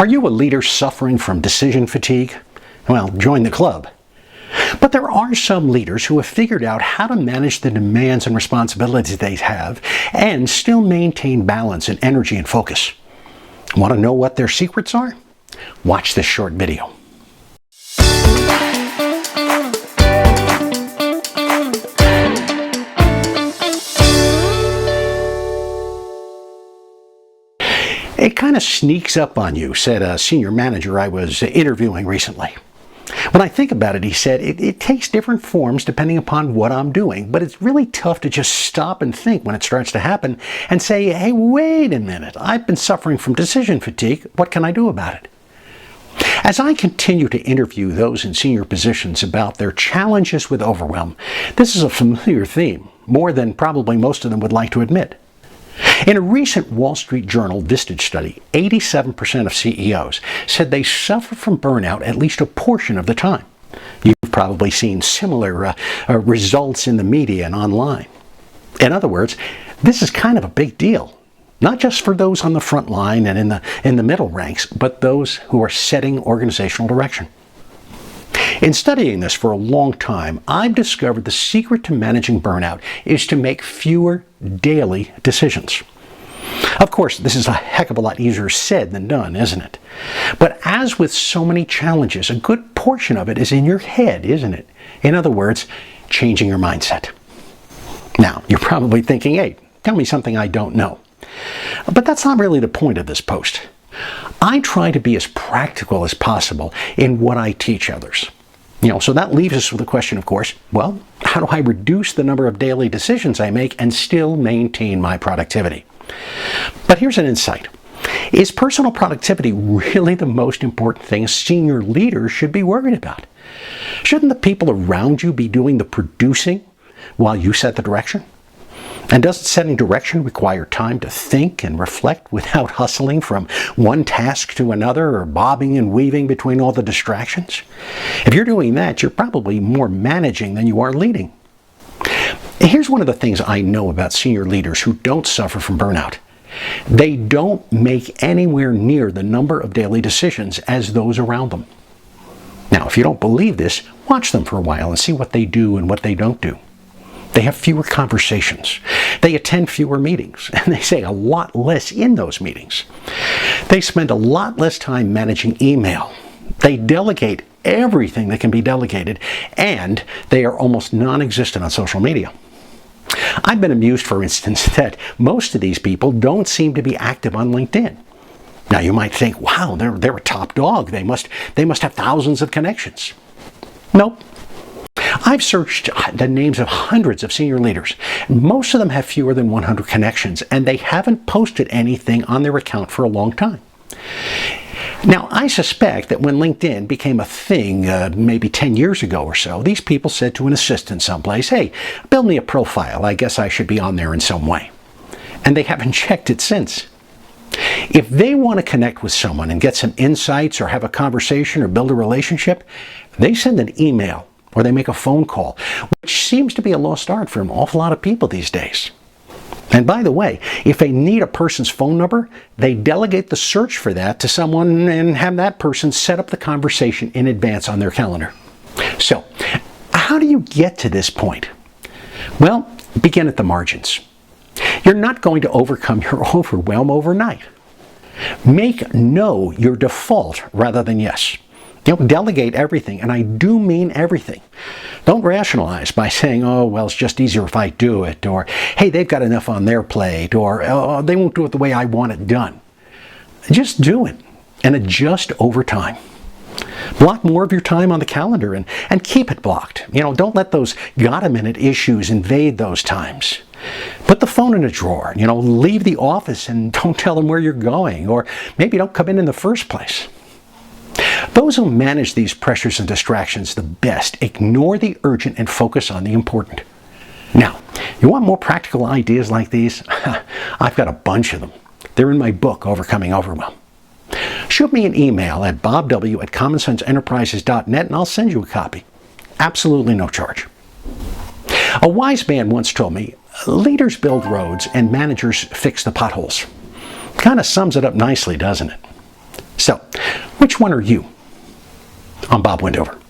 Are you a leader suffering from decision fatigue? Well, join the club. But there are some leaders who have figured out how to manage the demands and responsibilities they have and still maintain balance and energy and focus. Want to know what their secrets are? Watch this short video. It kind of sneaks up on you, said a senior manager I was interviewing recently. When I think about it, he said, it takes different forms depending upon what I'm doing, but it's really tough to just stop and think when it starts to happen and say, hey, wait a minute, I've been suffering from decision fatigue. What can I do about it? As I continue to interview those in senior positions about their challenges with overwhelm, this is a familiar theme, more than probably most of them would like to admit. In a recent Wall Street Journal Vistage study, 87% of CEOs said they suffer from burnout at least a portion of the time. You've probably seen similar results in the media and online. In other words, this is kind of a big deal, not just for those on the front line and in the middle ranks, but those who are setting organizational direction. In studying this for a long time, I've discovered the secret to managing burnout is to make fewer daily decisions. Of course, this is a heck of a lot easier said than done, isn't it? But as with so many challenges, a good portion of it is in your head, isn't it? In other words, changing your mindset. Now, you're probably thinking, hey, tell me something I don't know. But that's not really the point of this post. I try to be as practical as possible in what I teach others. So that leaves us with the question, of course, well, how do I reduce the number of daily decisions I make and still maintain my productivity? But here's an insight. Is personal productivity really the most important thing senior leaders should be worried about? Shouldn't the people around you be doing the producing while you set the direction? And doesn't setting direction require time to think and reflect without hustling from one task to another or bobbing and weaving between all the distractions? If you're doing that, you're probably more managing than you are leading. Here's one of the things I know about senior leaders who don't suffer from burnout. They don't make anywhere near the number of daily decisions as those around them. Now, if you don't believe this, watch them for a while and see what they do and what they don't do. They have fewer conversations. They attend fewer meetings, and they say a lot less in those meetings. They spend a lot less time managing email. They delegate everything that can be delegated, and they are almost non-existent on social media. I've been amused, for instance, that most of these people don't seem to be active on LinkedIn. Now, you might think, wow, they're a top dog. They must have thousands of connections. Nope. I've searched the names of hundreds of senior leaders. Most of them have fewer than 100 connections, and they haven't posted anything on their account for a long time. Now, I suspect that when LinkedIn became a thing maybe 10 years ago or so, these people said to an assistant someplace, hey, build me a profile. I guess I should be on there in some way. And they haven't checked it since. If they want to connect with someone and get some insights or have a conversation or build a relationship, they send an email or they make a phone call, which seems to be a lost art for an awful lot of people these days. And by the way, if they need a person's phone number, they delegate the search for that to someone and have that person set up the conversation in advance on their calendar. So, how do you get to this point? Well, begin at the margins. You're not going to overcome your overwhelm overnight. Make no your default rather than yes. Delegate everything, and I do mean everything. Don't rationalize by saying, oh, well, it's just easier if I do it, or, hey, they've got enough on their plate, or, oh, they won't do it the way I want it done. Just do it, and adjust over time. Block more of your time on the calendar, and keep it blocked. Don't let those got-a-minute issues invade those times. Put the phone in a drawer, leave the office and don't tell them where you're going, or maybe don't come in the first place. Those who manage these pressures and distractions the best ignore the urgent and focus on the important. Now, you want more practical ideas like these? I've got a bunch of them. They're in my book, Overcoming Overwhelm. Shoot me an email at bobw@commonsenseenterprises.net and I'll send you a copy. Absolutely no charge. A wise man once told me, leaders build roads and managers fix the potholes. Kind of sums it up nicely, doesn't it? So, Which one are you? I'm Bob Wendover.